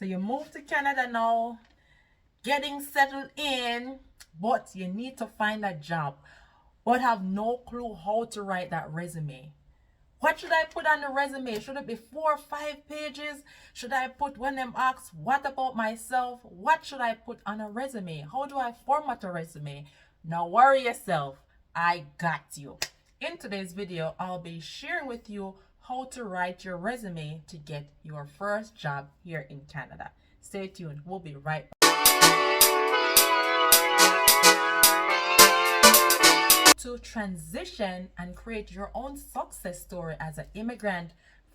So you move to Canada now, getting settled in, but you need to find a job, but have no clue how to write that resume. What should I put on the resume? Should it be 4 or 5 pages? Should I put when them ask, what about myself? What should I put on a resume? How do I format a resume? Now worry yourself, I got you. In today's video, I'll be sharing with you how to write your resume to get your first job here in Canada. Stay tuned, we'll be right back. To transition and create your own success story as an immigrant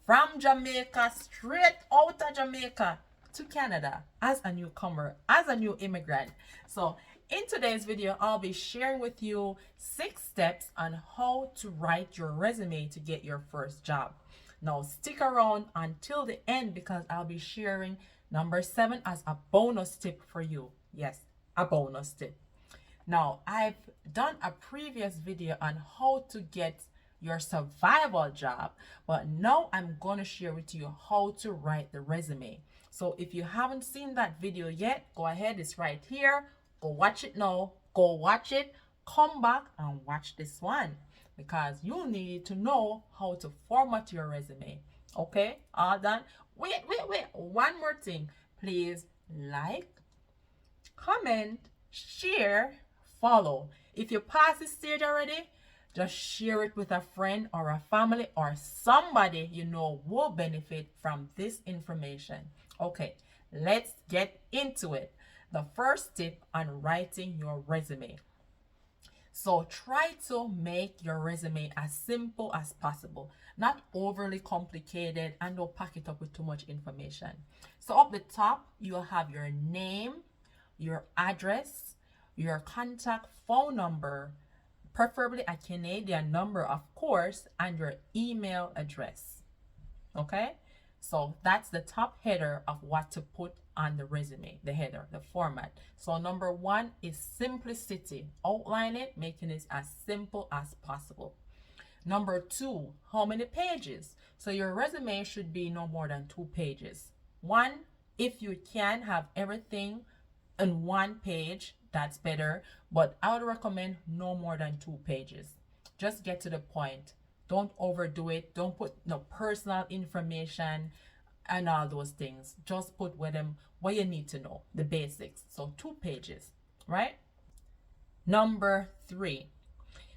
from Jamaica, straight out of Jamaica to Canada as a newcomer, as a new immigrant. So in today's video, I'll be sharing with you 6 steps on how to write your resume to get your first job. Now stick around until the end because I'll be sharing number 7 as a bonus tip for you. Yes, a bonus tip. Now, I've done a previous video on how to get your survival job, but now I'm going to share with you how to write the resume. So if you haven't seen that video yet, go ahead, it's right here. Go watch it now. Go watch it, come back and watch this one because you need to know how to format your resume. Okay, all done? Wait. One more thing. Please like, comment, share, follow. If you pass this stage already, just share it with a friend or a family or somebody you know will benefit from this information. Okay, let's get into it. The first tip on writing your resume. So try to make your resume as simple as possible, not overly complicated, and don't pack it up with too much information. So up the top, you'll have your name, your address, your contact phone number, preferably a Canadian number, of course, and your email address. Okay, so that's the top header of what to put on the resume, the header, the format. So number 1 is simplicity. Outline it, making it as simple as possible. Number 2, how many pages? So your resume should be no more than 2 pages. 1, if you can have everything in 1 page, that's better, but I would recommend no more than 2 pages. Just get to the point. Don't overdo it. Don't put no personal information and all those things. Just put what you need to know, the basics. So 2 pages, right? Number 3.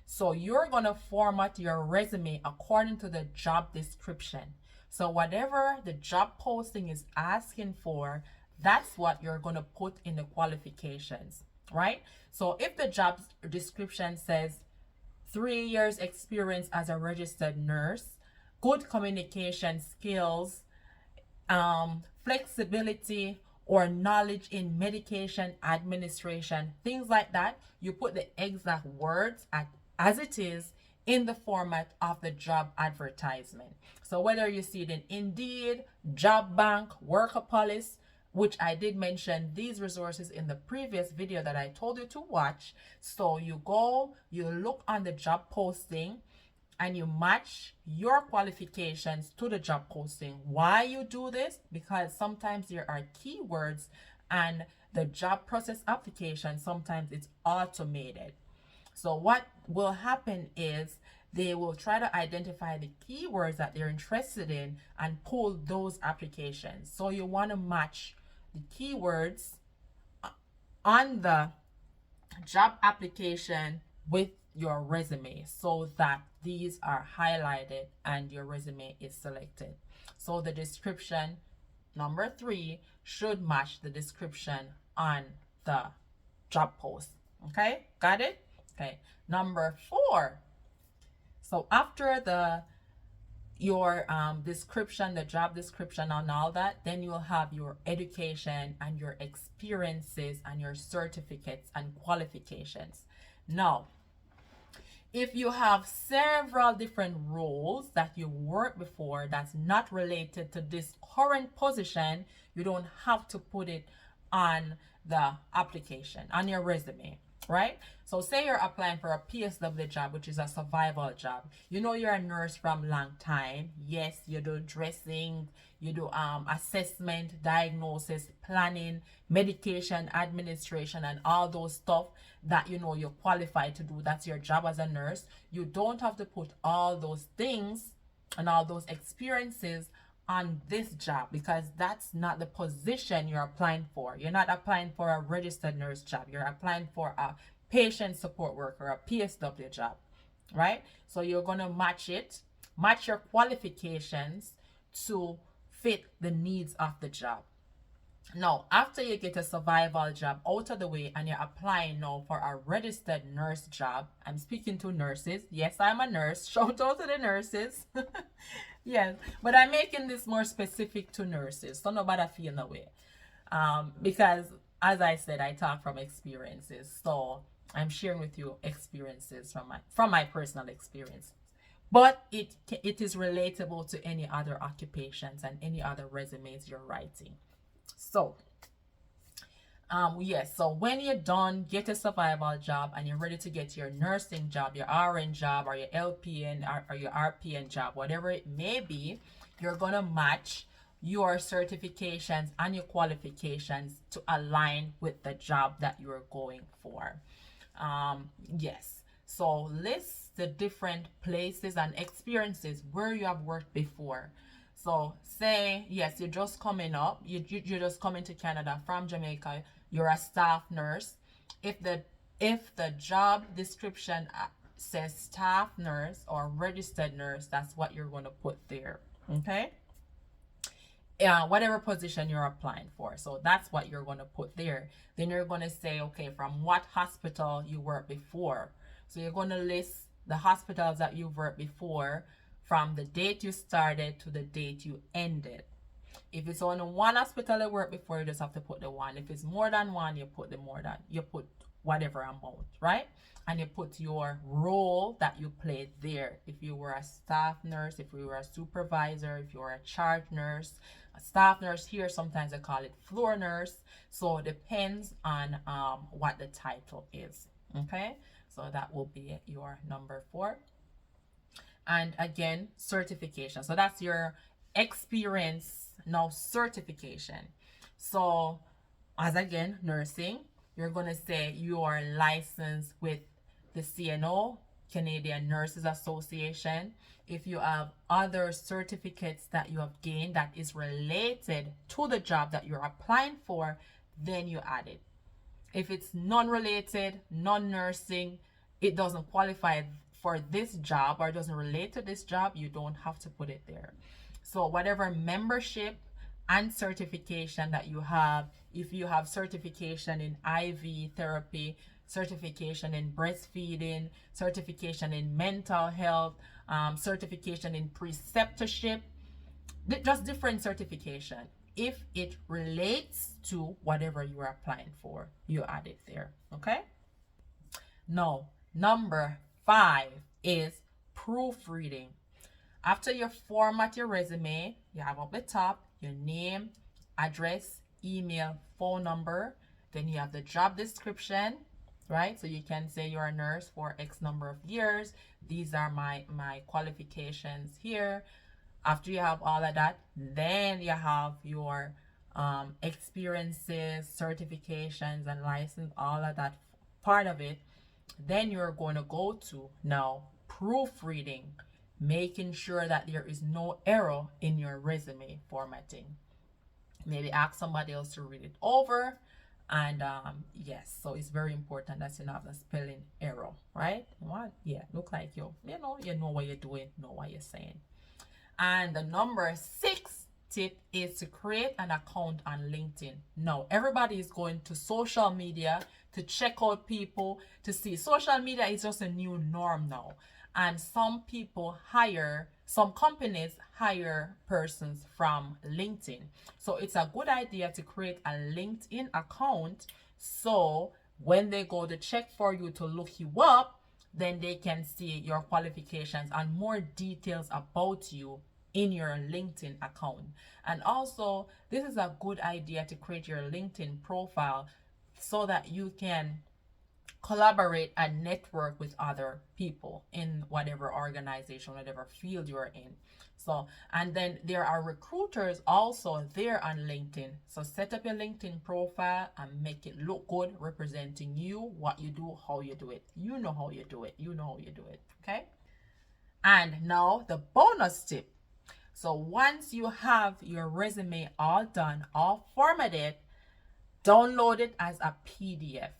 So you're going to format your resume according to the job description. So whatever the job posting is asking for, that's what you're going to put in the qualifications, right? So if the job description says 3 years experience as a registered nurse, good communication skills, flexibility or knowledge in medication administration, things like that, you put the exact words as it is in the format of the job advertisement. So whether you see it in Indeed, Job Bank, Workopolis, which I did mention these resources in the previous video that I told you to watch. So you go, you look on the job posting and you match your qualifications to the job posting. Why you do this? Because sometimes there are keywords and the job process application, sometimes it's automated. So what will happen is they will try to identify the keywords that they're interested in and pull those applications. So you want to match the keywords on the job application with your resume so that these are highlighted and your resume is selected. So the description, number 3, should match the description on the job post. Okay, got it? Okay, number 4. So after your description, the job description and all that, then you'll have your education and your experiences and your certificates and qualifications. Now, if you have several different roles that you worked before that's not related to this current position, you don't have to put it on the application, on your resume. right? So say you're applying for a PSW job, which is a survival job. You know you're a nurse from long time. Yes, you do dressing, you do assessment, diagnosis, planning, medication administration, and all those stuff that you know you're qualified to do. That's your job as a nurse. You don't have to put all those things and all those experiences on this job, because that's not the position you're applying for. You're not applying for a registered nurse job. You're applying for a patient support worker, a PSW job, right? So you're going to match your qualifications to fit the needs of the job. Now, after you get a survival job out of the way and you're applying now for a registered nurse job, I'm speaking to nurses. Yes, I'm a nurse. Shout out to the nurses. Yes, but I'm making this more specific to nurses, so nobody feel no way. Because as I said, I talk from experiences, so I'm sharing with you experiences from my personal experience. But it is relatable to any other occupations and any other resumes you're writing. So yes, so when you're done, get a survival job and you're ready to get your nursing job, your RN job, or your LPN or your RPN job, whatever it may be, you're gonna match your certifications and your qualifications to align with the job that you're going for. Yes, so list the different places and experiences where you have worked before. So say, yes, you're just coming up, you're just coming to Canada from Jamaica, you're a staff nurse. If the job description says staff nurse or registered nurse, that's what you're going to put there, okay? Whatever position you're applying for. So that's what you're going to put there. Then you're going to say, okay, from what hospital you worked before. So you're going to list the hospitals that you've worked before from the date you started to the date you ended. If it's only one hospital you worked before, you just have to put the one. If it's more than one, you put whatever amount, right? And you put your role that you played there. If you were a staff nurse, if you were a supervisor, if you were a charge nurse, a staff nurse here, sometimes they call it floor nurse. So it depends on what the title is, okay? So that will be your number 4. And again, certification. So that's your experience, now certification. So as again, nursing, you're going to say you are licensed with the CNO, Canadian Nurses Association. If you have other certificates that you have gained that is related to the job that you're applying for, then you add it. If it's non-related, non-nursing, it doesn't qualify for this job or doesn't relate to this job, you don't have to put it there. So whatever membership and certification that you have, if you have certification in IV therapy, certification in breastfeeding, certification in mental health, certification in preceptorship, just different certification. If it relates to whatever you are applying for, you add it there, okay? Now, number 5 is proofreading. After you format your resume, you have up the top your name, address, email, phone number. Then you have the job description, right? So you can say you're a nurse for X number of years. These are my qualifications here. After you have all of that, then you have your experiences, certifications, and license, all of that part of it. Then you're going to go to now proofreading, making sure that there is no error in your resume formatting. Maybe ask somebody else to read it over. And yes, so it's very important that you don't have a spelling error, right? What? Yeah, look like you know what you're doing, know what you're saying. And the number 6 tip is to create an account on LinkedIn. Now, everybody is going to social media to check out people, to see. Social media is just a new norm now. And some companies hire persons from LinkedIn. So it's a good idea to create a LinkedIn account, so when they go to check for you to look you up, then they can see your qualifications and more details about you in your LinkedIn account. And also, this is a good idea to create your LinkedIn profile so that you can collaborate and network with other people in whatever organization, whatever field you're in. So, and then there are recruiters also there on LinkedIn. So set up your LinkedIn profile and make it look good, representing you, what you do, how you do it. You know how you do it. You know how you do it. Okay. And now the bonus tip. So once you have your resume all done, all formatted, download it as a PDF.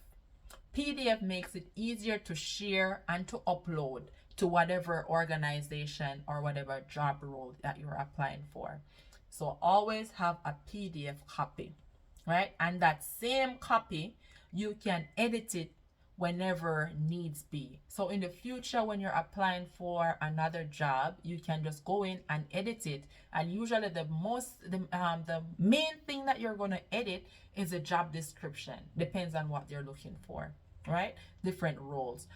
PDF makes it easier to share and to upload to whatever organization or whatever job role that you're applying for. So always have a PDF copy, right? And that same copy, you can edit it whenever needs be. So in the future, when you're applying for another job, you can just go in and edit it. And usually the main thing that you're going to edit is a job description. Depends on what they're looking for, right? Different roles.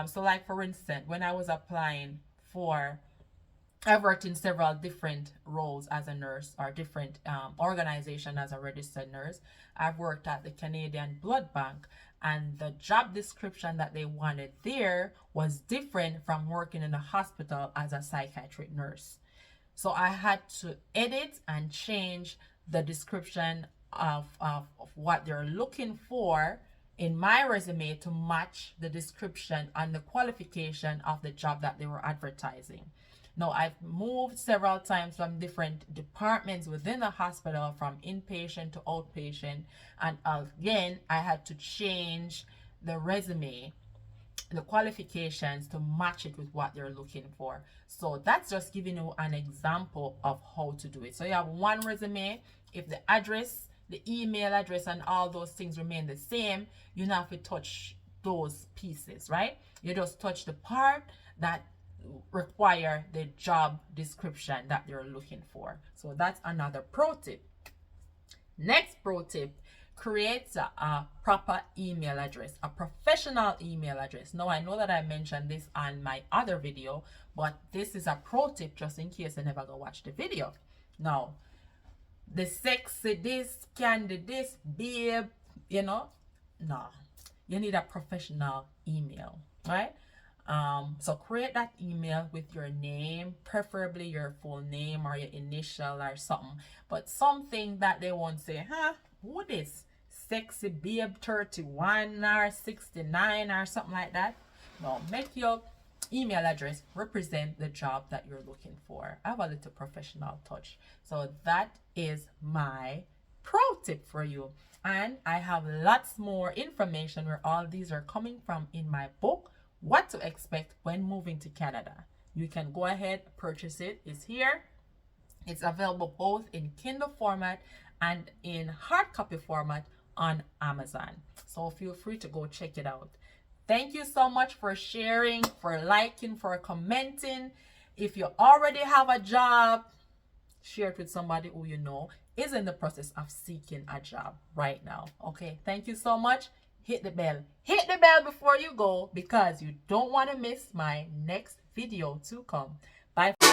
So like for instance, when I was applying for, I've worked in several different roles as a nurse, or different organization as a registered nurse. I've worked at the Canadian Blood Bank, and the job description that they wanted there was different from working in a hospital as a psychiatric nurse. So I had to edit and change the description of what they're looking for in my resume to match the description and the qualification of the job that they were advertising. Now, I've moved several times from different departments within the hospital, from inpatient to outpatient. And again, I had to change the resume, the qualifications, to match it with what they're looking for. So that's just giving you an example of how to do it. So you have one resume. If the address, the email address, and all those things remain the same, you don't have to touch those pieces, right? You just touch the part that require the job description that you're looking for. So that's another pro tip. Next pro tip: create a proper email address, a professional email address. Now, I know that I mentioned this on my other video, but this is a pro tip just in case you never go watch the video. Now, the sexy this, candy this, babe, you know, no, you need a professional email, right? So create that email with your name, preferably your full name or your initial or something, but something that they won't say, huh, who this? Sexy babe 31 or 69 or something like that. No, make your email address represent the job that you're looking for. I have a little professional touch. So that is my pro tip for you. And I have lots more information where all these are coming from in my book, What to Expect When Moving to Canada. You can go ahead, purchase it. It's here. It's available both in Kindle format and in hard copy format on Amazon. So feel free to go check it out. Thank you so much for sharing, for liking, for commenting. If you already have a job, share it with somebody who you know is in the process of seeking a job right now. Okay, thank you so much. Hit the bell. Hit the bell before you go, because you don't want to miss my next video to come. Bye.